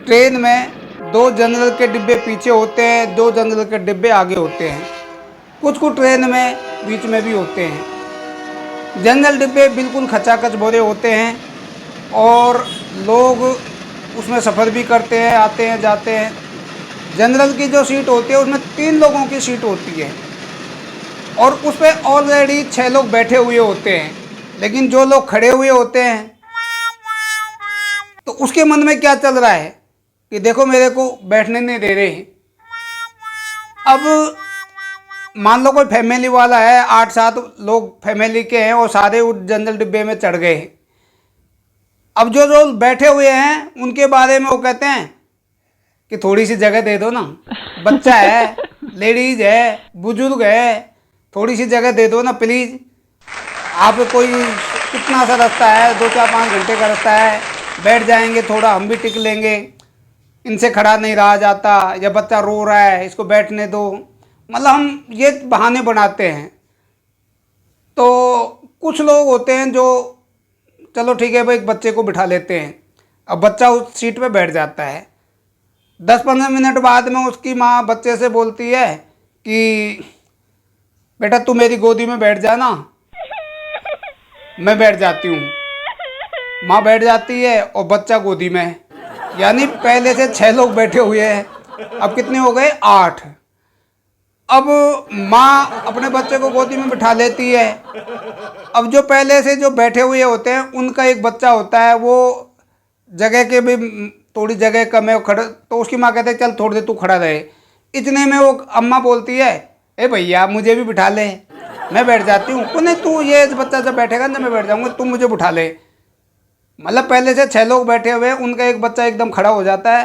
Train में दो general के डिब्बे पीछे होते हैं, दो जनरल के डिब्बे आगे होते हैं। कुछ कुछ ट्रेन में बीच में भी होते हैं। जनरल डिब्बे बिल्कुल खचाखच भरे होते हैं और लोग उसमें सफ़र भी करते हैं, आते हैं जाते हैं। जनरल की जो सीट होती है उसमें 3 लोगों की सीट होती है और उस पर ऑलरेडी 6 लोग बैठे हुए होते हैं। लेकिन जो लोग खड़े हुए होते हैं तो उसके मन में क्या चल रहा है कि देखो मेरे को बैठने नहीं दे रहे हैं। अब मान लो कोई फैमिली वाला है, 8-7 लोग फैमिली के हैं और सारे उस जनरल डिब्बे में चढ़ गए। अब जो जो बैठे हुए हैं उनके बारे में वो कहते हैं कि थोड़ी सी जगह दे दो ना, बच्चा है, लेडीज है, बुजुर्ग है, थोड़ी सी जगह दे दो ना प्लीज़। आप कोई कितना सा रास्ता है, 2-4-5 घंटे का रास्ता है, बैठ जाएंगे, थोड़ा हम भी टिक लेंगे, इनसे खड़ा नहीं रहा जाता, या बच्चा रो रहा है इसको बैठने दो। मतलब हम ये बहाने बनाते हैं। तो कुछ लोग होते हैं जो चलो ठीक है भाई, एक बच्चे को बिठा लेते हैं। अब बच्चा उस सीट पे बैठ जाता है। 10-15 मिनट बाद में उसकी माँ बच्चे से बोलती है कि बेटा तू मेरी गोदी में बैठ जा ना। मैं बैठ जाती हूँ। माँ बैठ जाती है और बच्चा गोदी में। यानी पहले से 6 लोग बैठे हुए हैं, अब कितने हो गए? 8। अब माँ अपने बच्चे को गोदी में बिठा लेती है। अब जो पहले से जो बैठे हुए होते हैं उनका एक बच्चा होता है, वो जगह के भी थोड़ी जगह कम है, खड़ा, तो उसकी माँ कहते है चल थोड़ी देर तू खड़ा रहे। इतने में वो अम्मा बोलती है ए भैया मुझे भी बिठा ले, मैं बैठ जाती हूँ। नहीं तू ये बच्चा जब बैठेगा ना मैं बैठ जाऊँगा, तुम मुझे बिठा ले। मतलब पहले से 6 लोग बैठे हुए हैं, उनका एक बच्चा एकदम खड़ा हो जाता है।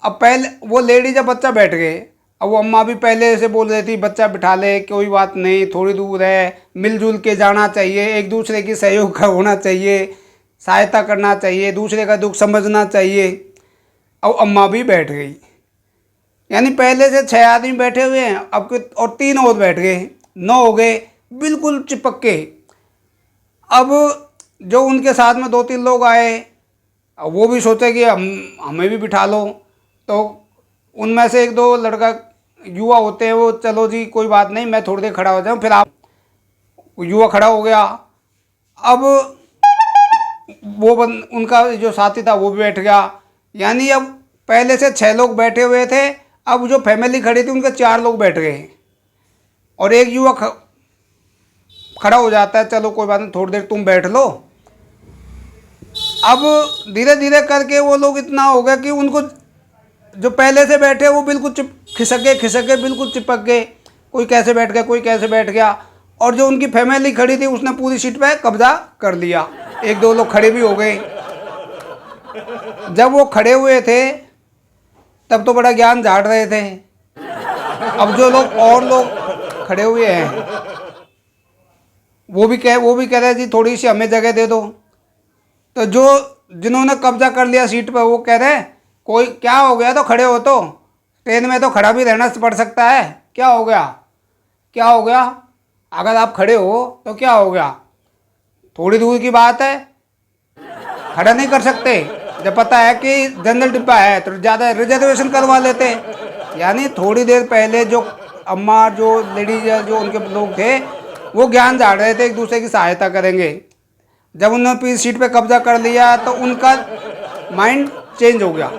अब पहले वो लेडी जब बच्चा बैठ गए, अब वो अम्मा भी पहले से बोल रही थी बच्चा बिठा ले, कोई बात नहीं, थोड़ी दूर है, मिलजुल के जाना चाहिए, एक दूसरे की सहयोग का होना चाहिए, सहायता करना चाहिए, दूसरे का दुख समझना चाहिए। अब अम्मा भी बैठ गई। यानी पहले से 6 आदमी बैठे हुए हैं, अब और 3 और बैठ गए, 9 हो गए, बिल्कुल चिपक के। अब जो उनके साथ में 2-3 लोग आए, अब वो भी सोचे कि हमें भी बिठा लो। तो उनमें से 1-2 लड़का युवा होते हैं, वो चलो जी कोई बात नहीं, मैं थोड़ी देर खड़ा हो जाऊँ, फिर आप। युवा खड़ा हो गया। अब वो उनका जो साथी था वो भी बैठ गया। यानी अब पहले से 6 लोग बैठे हुए थे, अब जो फैमिली खड़ी थी उनके 4 लोग बैठ गए और एक युवा खड़ा हो जाता है, चलो कोई बात नहीं थोड़ी देर तुम बैठ लो। अब धीरे धीरे करके वो लोग इतना हो गया कि उनको जो पहले से बैठे वो बिल्कुल खिसक गए, बिल्कुल चिपक गए। कोई कैसे बैठ गया, कोई कैसे बैठ गया। और जो उनकी फैमिली खड़ी थी उसने पूरी सीट पे कब्जा कर लिया। 1-2 लोग खड़े भी हो गए। जब वो खड़े हुए थे तब तो बड़ा ज्ञान झाड़ रहे थे। अब जो लोग और लोग खड़े हुए हैं वो भी कह रहे जी थोड़ी सी हमें जगह दे दो। तो जो जिन्होंने कब्जा कर लिया सीट पर वो कह रहे कोई क्या हो गया, तो खड़े हो, तो ट्रेन में तो खड़ा भी रहना पड़ सकता है, क्या हो गया, क्या हो गया, अगर आप खड़े हो तो क्या हो गया, थोड़ी दूर की बात है, खड़ा नहीं कर सकते, जब पता है कि जनरल डिब्बा है तो ज़्यादा रिजर्वेशन करवा लेते। यानी थोड़ी देर पहले जो अम्मा, जो लेडीज, जो उनके लोग थे वो ज्ञान झाड़ रहे थे, एक दूसरे की सहायता करेंगे। जब उन्होंने सीट पे कब्जा कर लिया तो उनका माइंड चेंज हो गया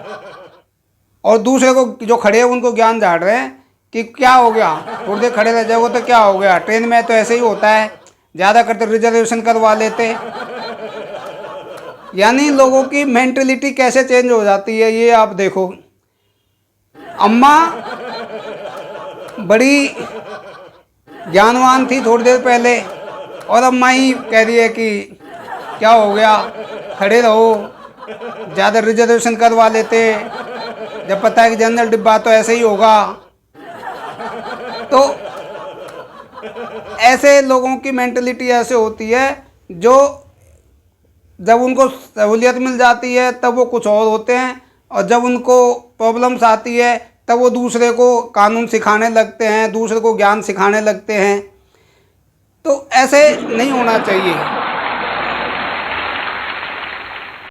और दूसरे को जो खड़े हैं उनको ज्ञान झाड़ रहे हैं कि क्या हो गया, थोड़ी देर खड़े रह जाओगे तो क्या हो गया, ट्रेन में तो ऐसे ही होता है, ज़्यादा करते रिजर्वेशन करवा लेते। यानी लोगों की मेंटलिटी कैसे चेंज हो जाती है ये आप देखो। अम्मा बड़ी ज्ञानवान थी थोड़ी देर पहले और अम्मा ही कह रही है कि क्या हो गया, खड़े रहो, ज़्यादा रिजर्वेशन करवा लेते, जब पता है कि जनरल डिब्बा तो ऐसे ही होगा। तो ऐसे लोगों की मेंटलिटी ऐसे होती है जो जब उनको सहूलियत मिल जाती है तब वो कुछ और होते हैं और जब उनको प्रॉब्लम्स आती है तब वो दूसरे को कानून सिखाने लगते हैं, दूसरे को ज्ञान सिखाने लगते हैं। तो ऐसे नहीं होना चाहिए।